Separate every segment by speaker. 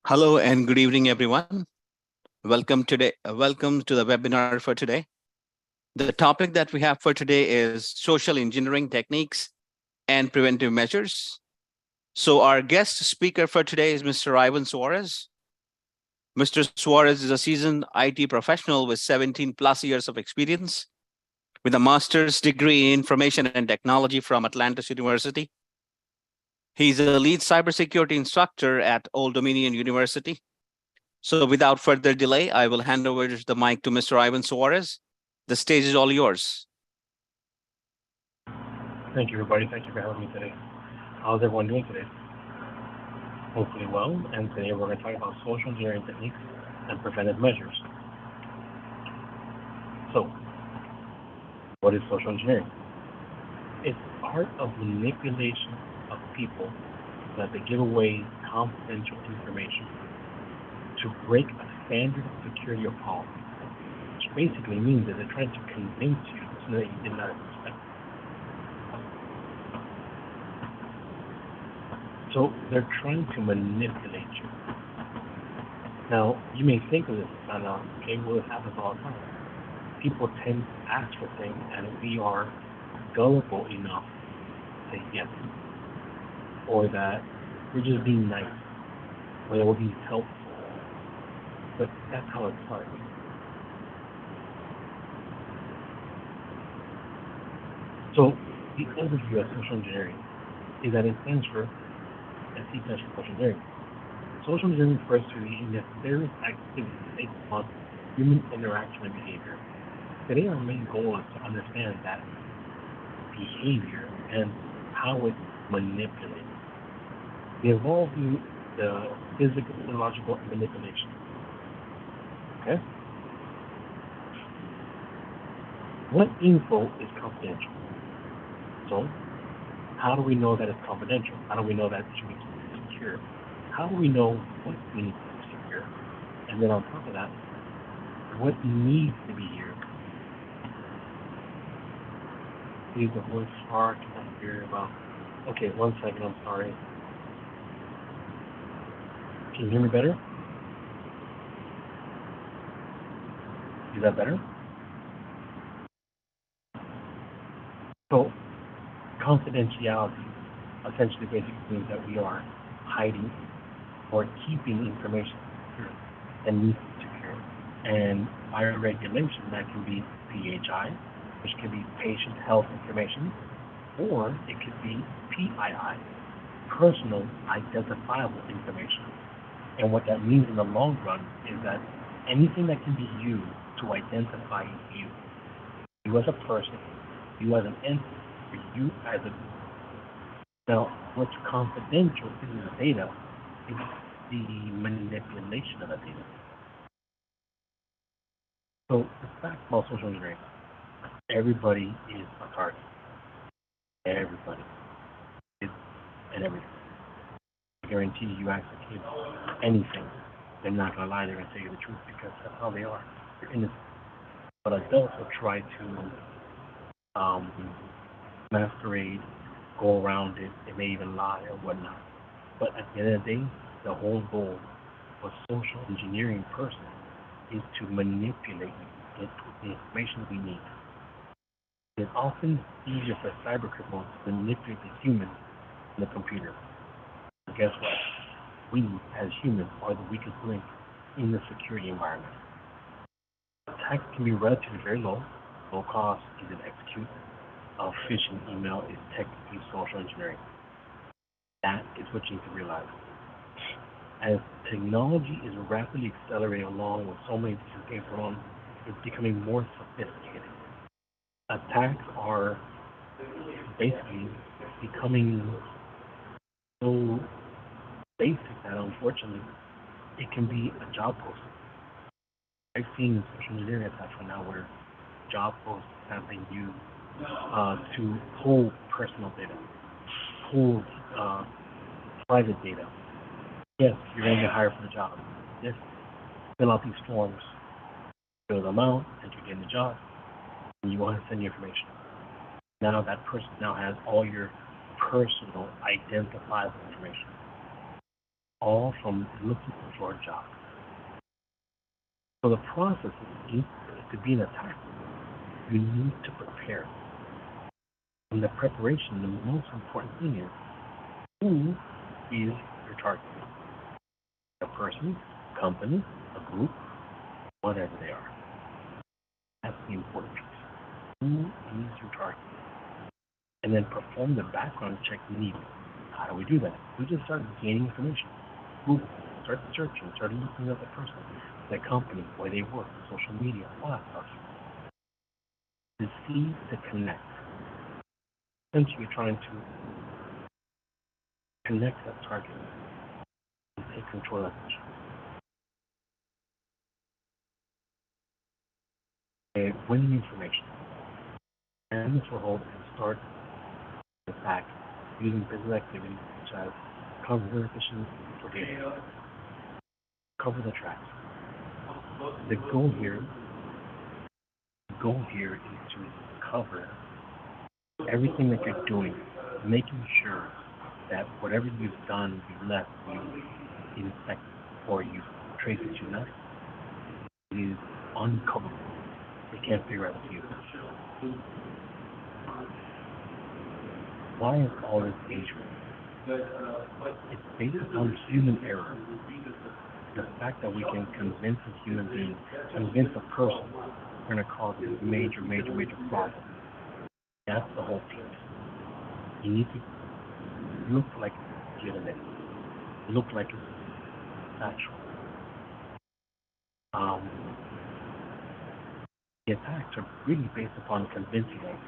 Speaker 1: Hello and good evening, everyone. Welcome to the webinar for today. The topic that we have for today is social engineering techniques and preventive measures. So our guest speaker for today is Mr. Ivan Suarez. Mr. Suarez is a seasoned IT professional with 17 plus years of experience with a master's degree in information and technology from Atlantis University. He's a lead cybersecurity instructor at Old Dominion University. So without further delay, I will hand over the mic to Mr. Ivan Suarez. The stage is all yours.
Speaker 2: Thank you, everybody. Thank you for having me today. How's everyone doing today? Hopefully well. And today we're going to talk about social engineering techniques and preventive measures. So, what is social engineering? It's the art of manipulation of people so that they give away confidential information to break a standard of security or policy, which basically means that they're trying to convince you so that you did not expect. So they're trying to manipulate you. Now, you may think of this as, okay, well, this happens all the time. People tend to ask for things, and we are gullible enough to say yes, or that we're just being nice, or that we're being helpful. But that's how it starts. So the overview of social engineering is that it stands for SE stands for social engineering. Social engineering refers to the nefarious activities based upon human interaction and behavior. Today our main goal is to understand that behavior and how it's manipulated. Involving the physical and logical manipulation. Okay? What info is confidential? So, how do we know that it's confidential? How do we know that it should be secure? How do we know what needs to be secure? And then on top of that, what needs to be here? Please, the voice far cannot hear about. Okay, 1 second, I'm sorry. Can you hear me better? Is that better? So, confidentiality essentially basically means that we are hiding or keeping information secure and needs to be secure. And by regulation, that can be PHI, which can be patient health information, or it could be PII, personal identifiable information. And what that means in the long run is that anything that can be used to identify you as a person, you as an entity, or you as a group. Now, what's confidential isn't the data, it's the manipulation of the data. So, the fact about social engineering, everybody is a target. Everybody is and everything. I guarantee you ask the kids anything, they're not going to lie, they're going to tell you the truth because that's how they are. They're innocent. But adults will try to masquerade, go around it, they may even lie or whatnot. But at the end of the day, the whole goal of a social engineering person is to manipulate you into the information we need. It's often easier for cyber criminals to manipulate the human than the computer. But guess what? We, as humans, are the weakest link in the security environment. Attacks can be relatively very low cost, easy to execute. A phishing email is technically social engineering. That is what you need to realize. As technology is rapidly accelerating along with so many different things going on, it's becoming more sophisticated. Attacks are basically becoming so basic that unfortunately it can be a job post. I've seen social engineering attacks right now where job posts have been used to pull personal data, pull private data. Yes, you're going to get hired for the job. Yes, fill out these forms, fill them out, and you get the job, and you want to send your information. Now that person now has all your personal identifiable information. all from looking for a job. So the process is to be an attacker. You need to prepare. In the preparation, the most important thing is who is your target? A person, company, a group, whatever they are. That's the important piece. Who is your target? And then perform the background check needed. How do we do that? We just start gaining information. Google, start searching, start looking at the person, the company, where they work, social media, all that stuff. To see, to connect. Essentially, you're trying to connect that target and take control of that situation. Winning information. And this will hold and start the attack using business activities such as cover phishing for data, cover the tracks. The goal here is to cover everything that you're doing, making sure that whatever you've done, you left, you infect, or you trace that you left, is uncoverable. They can't figure out what to use. Why is all this dangerous? It's based on human error. The fact that we can convince a human being, convince a person, we're going to cause a major problem. That's the whole piece. You need to look like it's legitimate. Look like it's actual. The attacks are really based upon convincing us.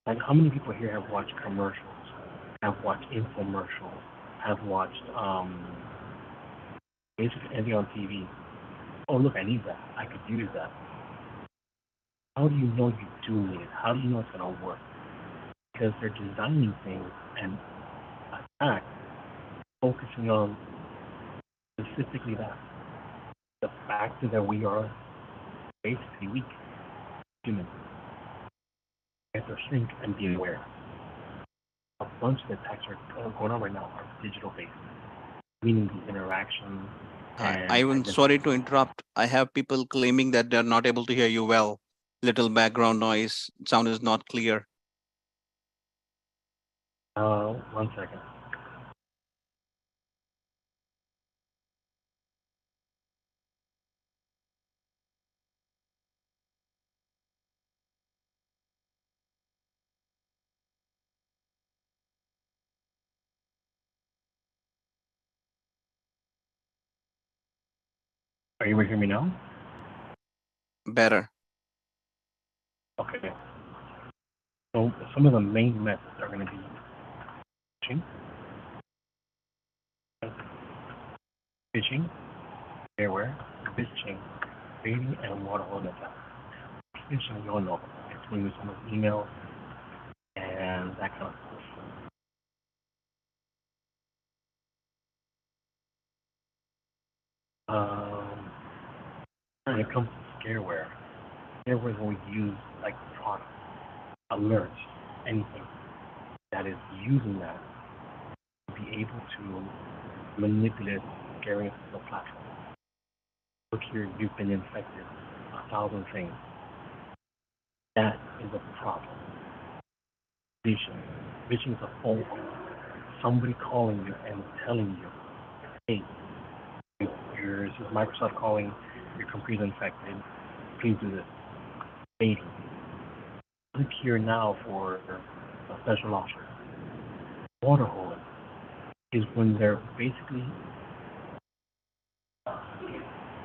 Speaker 2: Like, how many people here have watched commercials, have watched infomercials, have watched basically anything on TV? Oh, look, I need that. I could use that. How do you know you do need it? How do you know it's going to work? Because they're designing things and attack focusing on specifically that. The fact that we are basically weak humans. We have to think and be aware. A bunch of the attacks are going on right now are digital based, meaning the interaction and
Speaker 1: Ivan, sorry to interrupt. I have people claiming that they're not able to hear you well. Little background noise. Sound is not clear.
Speaker 2: 1 second. Are you able to hear me now?
Speaker 1: Better.
Speaker 2: Okay. So some of the main methods are going to be phishing, shareware, phishing, baiting, and waterhole attack. Phishing, you all know, it's when you use someone's email and that kind of stuff. When it comes to scareware is when we use like products, alerts, anything that is using that to be able to manipulate scaring the platform. Look here, you've been infected, 1,000 things. That is a problem. Phishing. Phishing is a phone call. Somebody calling you and telling you, hey, this is Microsoft calling, your computer infected, please do this. Baiting. Click here now for a special offer. Waterholing is when they're basically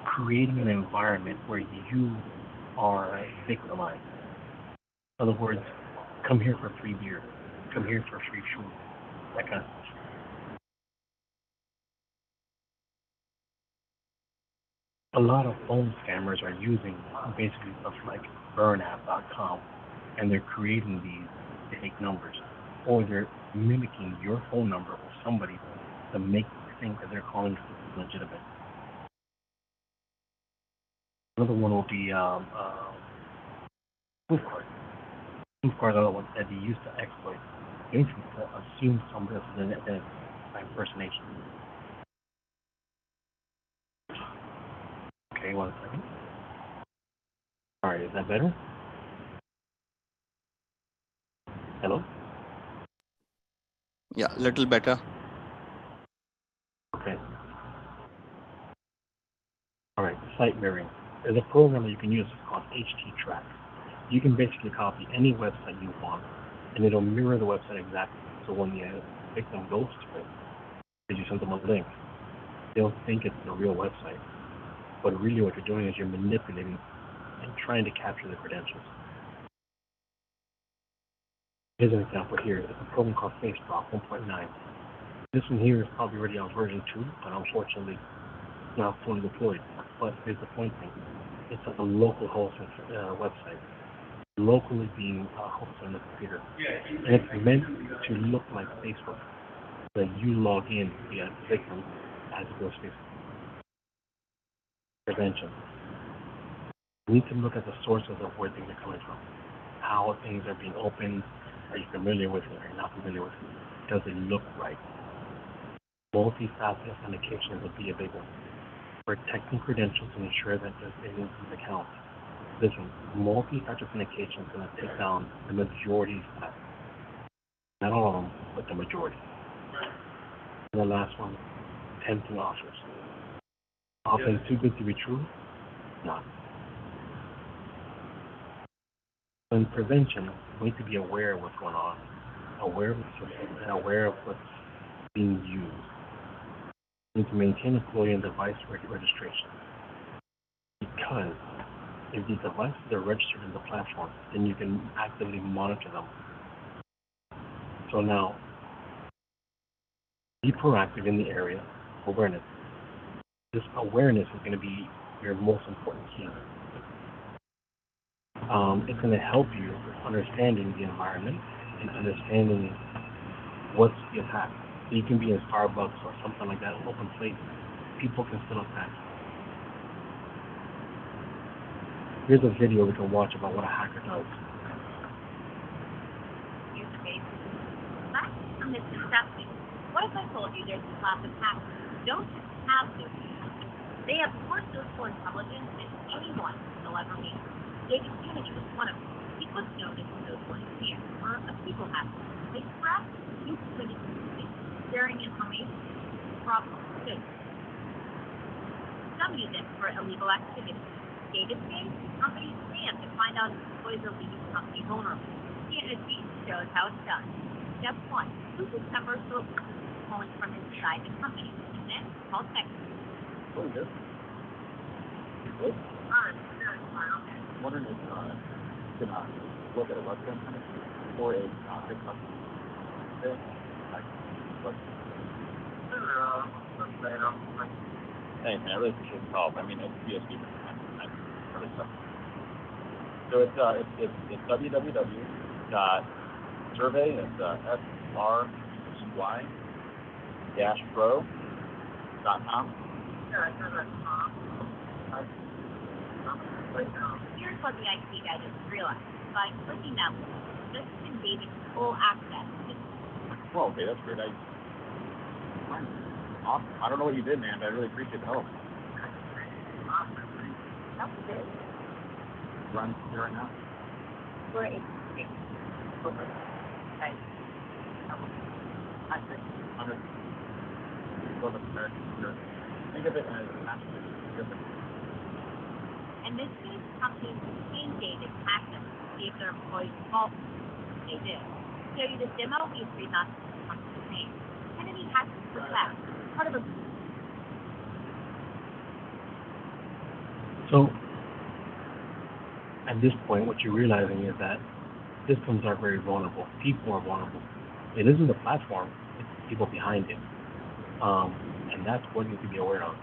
Speaker 2: creating an environment where you are victimized. In other words, come here for free beer, come here for free food, that kind of stuff. A lot of phone scammers are using basically stuff like burnapp.com, and they're creating these fake numbers, or they're mimicking your phone number or somebody to make you think that they're calling legitimate. Another one will be proof cards. Proof cards are the ones that they use to exploit, basically to assume somebody else's identity by impersonation. Okay, 1 second. All right, is that better? Hello?
Speaker 1: Yeah, a little better.
Speaker 2: Okay. All right, site mirroring. There's a program that you can use called HT-Track. You can basically copy any website you want, and it'll mirror the website exactly. So when the victim goes to it, because you send them a link, they'll think it's the real website. But really what you're doing is you're manipulating and trying to capture the credentials. Here's an example here. It's a program called FaceDrop 1.9. This one here is probably already on version 2, but unfortunately it's not fully deployed. But here's the point thing. It's a local hosting website, locally being hosted on the computer. And it's meant to look like Facebook, that you log in via the victim as it goes Facebook. Prevention. We need to look at the sources of where things are coming from, how things are being opened. Are you familiar with it? Are you not familiar with it? Does it look right? Multi-factor authentication would be a big one. Protecting credentials to ensure that there's an account. Listen, multi-factor authentication is going to take down the majority of that. Not all of them, but the majority. And the last one, tempting offers. Often too good to be true? Not. In prevention, we need to be aware of what's going on, aware of the system, and aware of what's being used. We need to maintain employee and device registration. Because if these devices are registered in the platform, then you can actively monitor them. So now, be proactive in the area of awareness. This awareness is going to be your most important key. It's going to help you understanding the environment and understanding what's the attack. So you can be in Starbucks or something like that, open place. People can still attack. Here's a video we can watch about what a hacker does.
Speaker 3: I'm misconcepting. What if I told you there's a class of hackers who don't have social intelligence? They have more social intelligence than anyone will ever meet. David Kennedy was one of them. He was known as a social engineer or a people hacker. They cracked stupid sharing information problem too. Some use it for illegal activity. David's case, companies scam to find out if employees are leaving the company vulnerable. Canada Beach shows how it's done. Step 1, who discovers the calling from inside the company, and then call text.
Speaker 4: Oh, good. Good. Wondering if you can look at a webcam or a big company. Okay. Thanks, man. I really appreciate the help. I mean, it's BSB, man. Really tough. So it's www.survey. It's SREY-pro.com.
Speaker 3: Here's what the IT guy doesn't realize. By clicking that link, this can David's full access to.
Speaker 4: Well, okay, that's great. Awesome. I don't know what you did, man, but I really appreciate the help.
Speaker 3: That's good.
Speaker 4: Run here right now.
Speaker 3: We're a
Speaker 4: Okay.
Speaker 3: Right.
Speaker 4: Under. Think of it as a master.
Speaker 3: In this case, companies can David hack them to see if their employees fault. They do. To show you this demo, we agree not to the company's name. Kennedy hacked the lab. Part of a
Speaker 2: So, at this point, what you're realizing is that systems are very vulnerable. People are vulnerable. It isn't the platform, it's the people behind it. And that's what you need to be aware of.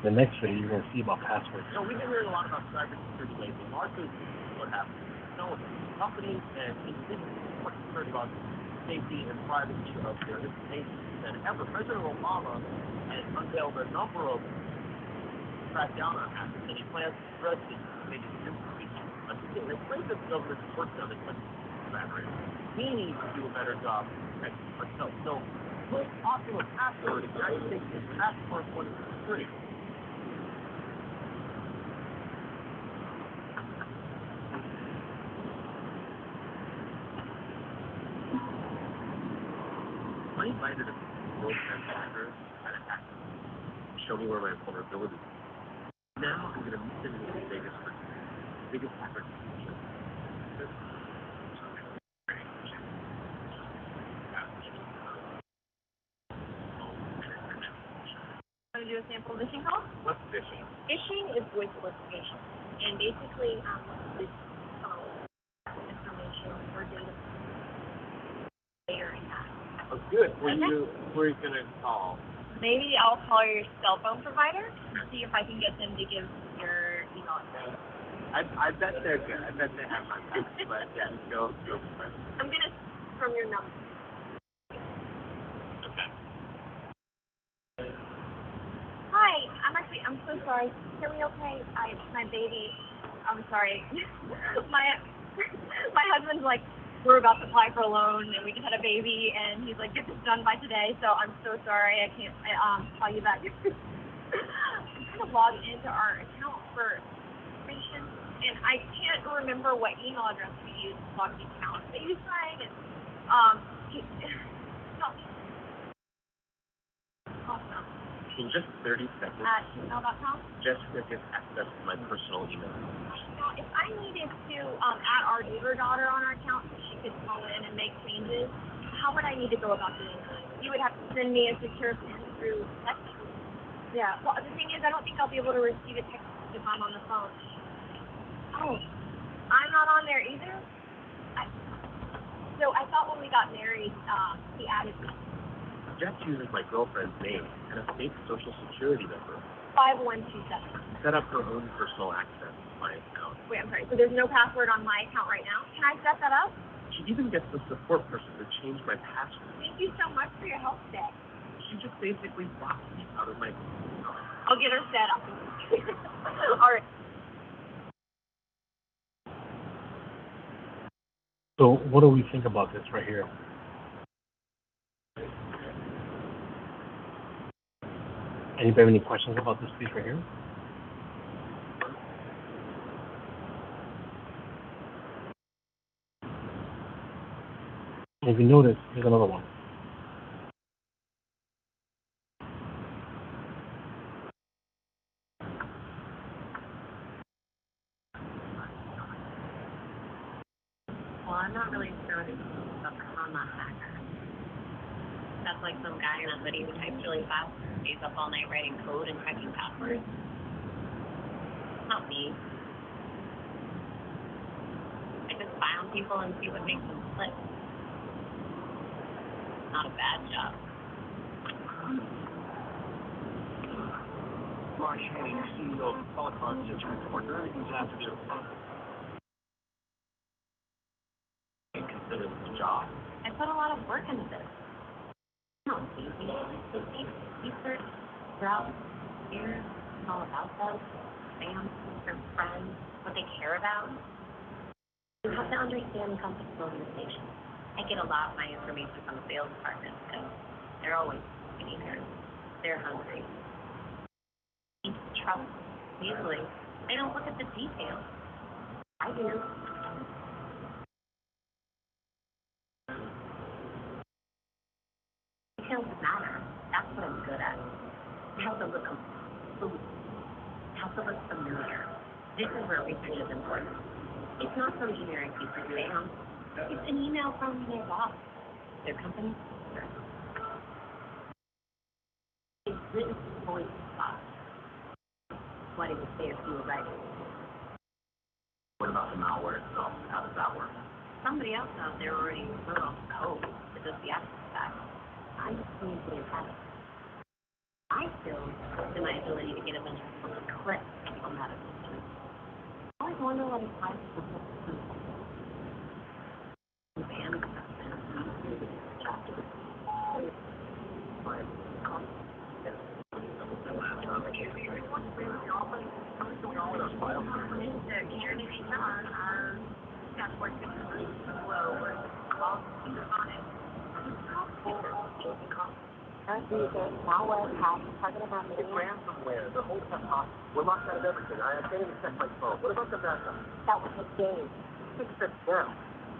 Speaker 2: The next video, you're going to see about passwords.
Speaker 4: You know, we've been hearing a lot about cybersecurity lately. Largely, what happens. You know, companies and individuals are more concerned about safety and privacy of their information than ever. President Obama has unveiled a number of crack down on hackers, and he plans to address this maybe this week. The Preventive government is working on this, but we need to do a better job protecting ourselves. So, most popular password in the United States is password 123. I invited a world hackers and a hacker to show me where my vulnerabilities are. Now I'm going to meet them in Las Vegas for the biggest hacker competition.
Speaker 3: Want to do a sample phishing call?
Speaker 4: What's phishing?
Speaker 3: Phishing is voice solicitation, and basically it's information or data layering that.
Speaker 4: Oh, good. Where are you going to call?
Speaker 3: Maybe I'll call your cell phone provider and see if I can get them to give your email address.
Speaker 4: I bet they're good. I bet they have my back. But yeah, go for it.
Speaker 3: I'm gonna from your number.
Speaker 4: Okay.
Speaker 3: Hi, I'm so sorry. Hear me okay? My baby, I'm sorry. my husband's like, we're about to apply for a loan and we just had a baby and he's like, get this done by today, so I'm so sorry I can't call you back. I'm trying to log into our account for information and I can't remember what email address we used to log the account. Are you trying and help me. Awesome.
Speaker 4: In just 30 seconds,
Speaker 3: At gmail.com?
Speaker 4: Jessica gets access to my personal email.
Speaker 3: Now, if I needed to add our neighbor daughter on our account so she could call in and make changes, how would I need to go about doing that? You would have to send me a secure PIN through text? Yeah. Well, the thing is, I don't think I'll be able to receive a text if I'm on the phone. Oh, I'm not on there either? So I thought when we got married, he added me.
Speaker 4: Jess uses my girlfriend's name and a fake social security number.
Speaker 3: 5127.
Speaker 4: Set up her own personal access to my account.
Speaker 3: Wait, I'm sorry. So there's no password on my account right now? Can I set that up?
Speaker 4: She even gets the support person to change my password.
Speaker 3: Thank you so much for your help today.
Speaker 4: She just basically blocked me out of my account.
Speaker 3: I'll get her set up. All right.
Speaker 2: So what do we think about this right here? Anybody have any questions about this piece right here? And if you notice, here's another one.
Speaker 5: Well, I'm not really sure if it's a comma hacker. That's like some guy in a hoodie who types really fast, stays up all night writing code and cracking passwords. Not me. I just spy on people and see what makes them click. Not a bad job.
Speaker 4: Marsh Hayes, CEO of Telecom Digital Partner, who's after their phone. And consider this a job.
Speaker 5: I put a lot of work into this. No, it's easy. It takes research, browse, hear all about them, family, their friends, what they care about. You have to understand the company's organization. I get a lot of my information from the sales department because they're always getting there. They're hungry. Need to trust easily. They don't look at the details. I do. Details matter. That's what I'm good at. It has to look familiar. This is where research is important. It's not some generic piece of spam. It's an email from their boss, their company. It's written voice box. What it would say if you were writing.
Speaker 4: What about the malware itself? How does that work?
Speaker 5: Somebody else out there already wrote off code that does the access back. I just need to have it. I feel in my ability to get a bunch of people to click on that assistant. I always wonder what it's like to put some spam chapter.
Speaker 3: Malware hack targeted on
Speaker 4: It's ransomware. The whole stuff hot. We're locked out of everything. I can't even check my phone. What about the backup?
Speaker 3: that will take days.
Speaker 4: Fix it now.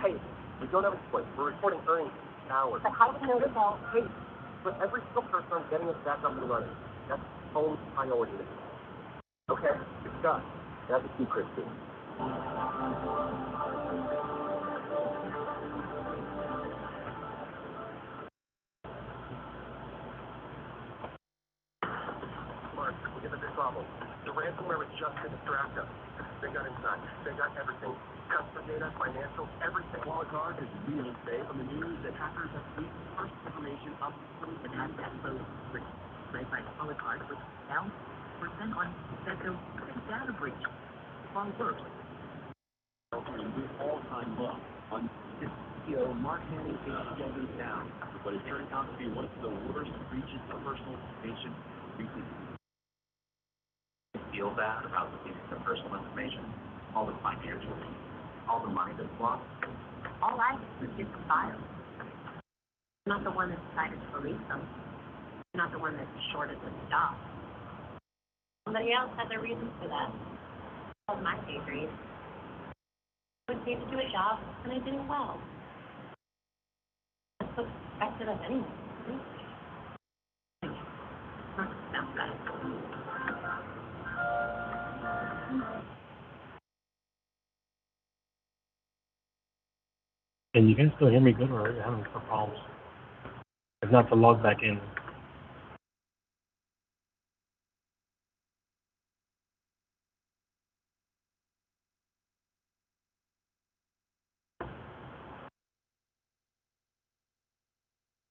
Speaker 4: Hey, We don't have a choice. We're reporting earnings hours.
Speaker 5: But how do we know this all?
Speaker 4: Hey, but every single person on getting it back up and running. That's the only priority. Okay, it's done. That's a secret too. Mark, look at the big problem. The ransomware was just to distract us. They got inside. They got everything. Customer data, financials, everything. Wallet card is really safe. On the news that hackers have leaked personal information up to the that code read by wallet card, which now we're then on that the data breach. Far worse. New all-time low on his CEO Mark Haney is getting down. What is turning out to be one of the worst breaches of personal information recently.
Speaker 6: Feel bad about the piece of personal information, all the financial, all the money that's lost.
Speaker 5: All I do is get the files. I'm not the one that decided to release them. I'm not the one that shorted the stock. Somebody else had their reasons for that. That was my pay grade. I was paid to do a job, and I did it well. That's what's expected of anyone. Sounds bad.
Speaker 2: And you can still hear me good, or are you having some problems? If not, to log back in.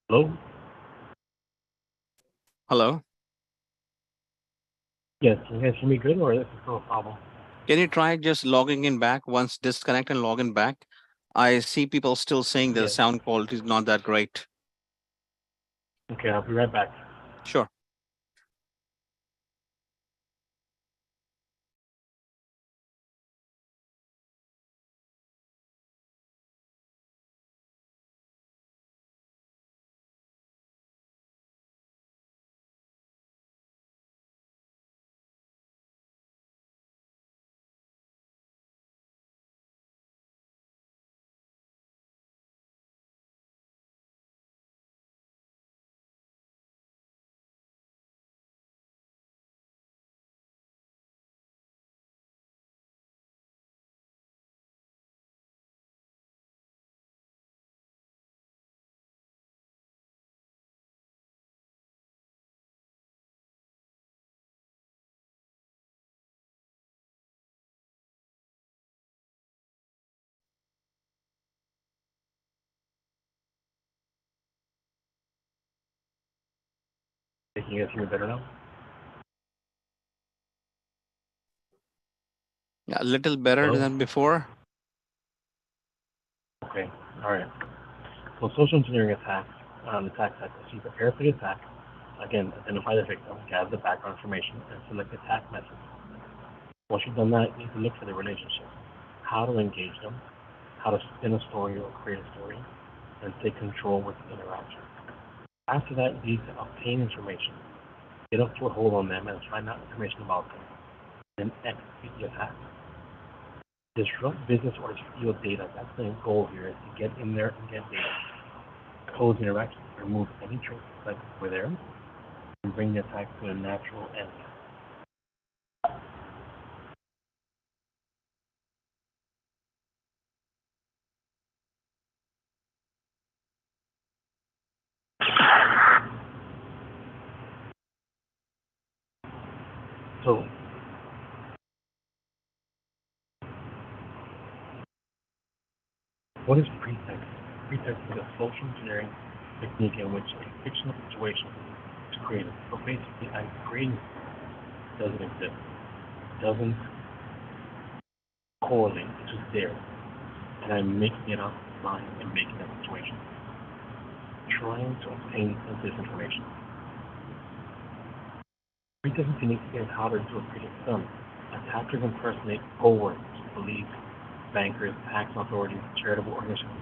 Speaker 2: Hello?
Speaker 1: Hello.
Speaker 2: Yes, can you guys hear me good, or is this still a problem?
Speaker 1: Can you try just logging in back once disconnect and log in back? I see people still saying the
Speaker 2: Yes.
Speaker 1: sound quality is not that great.
Speaker 2: Okay, I'll be right back.
Speaker 1: Sure.
Speaker 2: Can you guys hear me better now?
Speaker 1: A little better
Speaker 2: Hello?
Speaker 1: than before.
Speaker 2: Okay, alright. So social engineering attacks, attack tactics. You prepare for the attack. Again, identify the victim, gather the background information, and select the attack method. Once you've done that, you need to look for the relationship, how to engage them, how to spin a story or create a story, and take control with the interaction. After that, you need to obtain information, get a foothold on them, and find out information about them, then execute the attack. Disrupt business or steal data. That's the goal here, is to get in there and get data. Close the interaction, remove any traces that were there, and bring the attack to a natural end. So, what is pretext? Pretext is a social engineering technique in which a fictional situation is created. So basically, I'm creating it doesn't exist. It doesn't correlate. It's just there. And I'm making it up line and making that situation. Trying to obtain this information. Pretext technique is harder to predict some. Attackers impersonate co-workers, police, bankers, tax authorities, charitable organizations.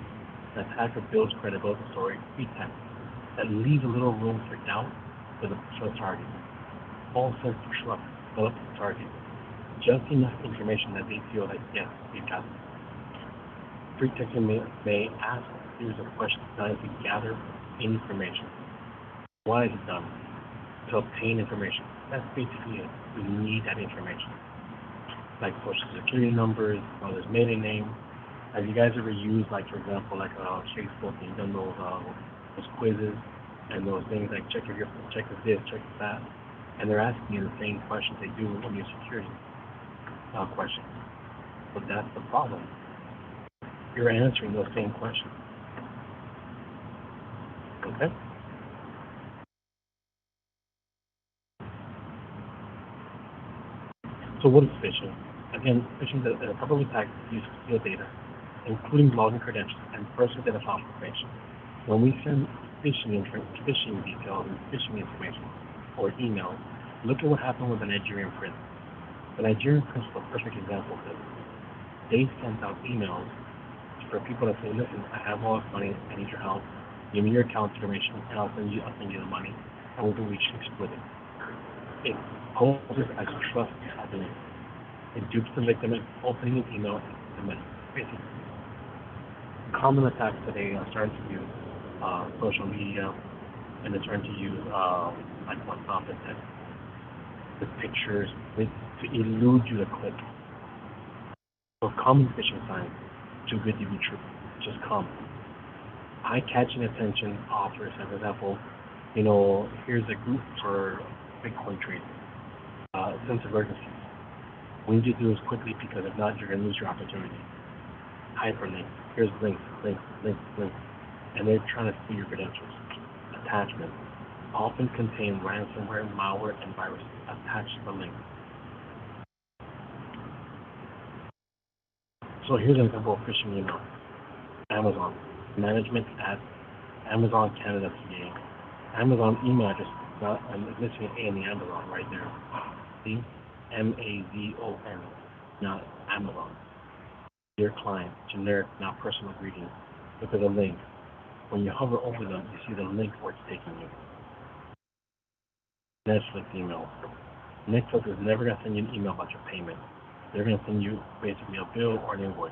Speaker 2: An attacker builds credibility story, pretext, that leaves a little room for doubt for the target. All sense of trust develops the target. Just enough information that they feel that, yes, we got it. Pretexting may ask a series of questions designed to gather information. Why is it done? To obtain information. That's basically it. We need that information. Like social security numbers, mother's maiden name. Have you guys ever used, like, for example, like Facebook, and done those quizzes and those things like check this, check that, and they're asking you the same questions they do on your security questions. But that's the problem. You're answering those same questions. Okay? So what is phishing? Again, phishing is a public attack used to steal data, including login credentials and personal identifiable information. When we send phishing details and phishing information or emails, look at what happened with the Nigerian prince. The Nigerian prince is a perfect example of this. They sent out emails for people to say, listen, I have all this money, I need your help. Give me your account information, and I'll send you the money, and we'll do we should split it. It poses as trust as an it dupes the victim in opening an email and the money. Basically, common attacks today are starting to use social media, and they're starting to use like WhatsApp and text with pictures to elude you to click. So common phishing signs, too good to be true, just common. Eye-catching attention offers, for example, here's a group for Bitcoin trading. Sense of urgency. We need to do this quickly because if not, you're going to lose your opportunity. Hyperlink. Here's links. And they're trying to steal your credentials. Attachments often contain ransomware, malware, and viruses attached to the link. So here's an example of phishing email. Amazon. Management at Amazon Canada CA. Amazon email address and it's missing an A in the Amazon right there. See? Amazon, not Amazon. Dear client, generic, not personal greeting. Look at the link. When you hover over them, you see the link where it's taking you. Netflix email. Netflix is never going to send you an email about your payment. They're going to send you basically a bill or an invoice.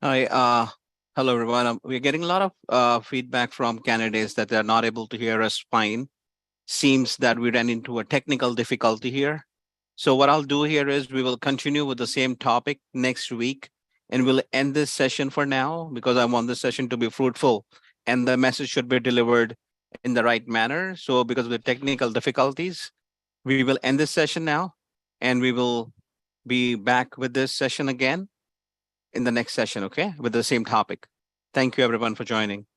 Speaker 1: Hi, hello everyone. We're getting a lot of feedback from candidates that they're not able to hear us fine. Seems that we ran into a technical difficulty here. So what I'll do here is we will continue with the same topic next week, and we'll end this session for now because I want this session to be fruitful and the message should be delivered in the right manner. So because of the technical difficulties, we will end this session now, and we will be back with this session again in the next session, okay, with the same topic. Thank you everyone for joining.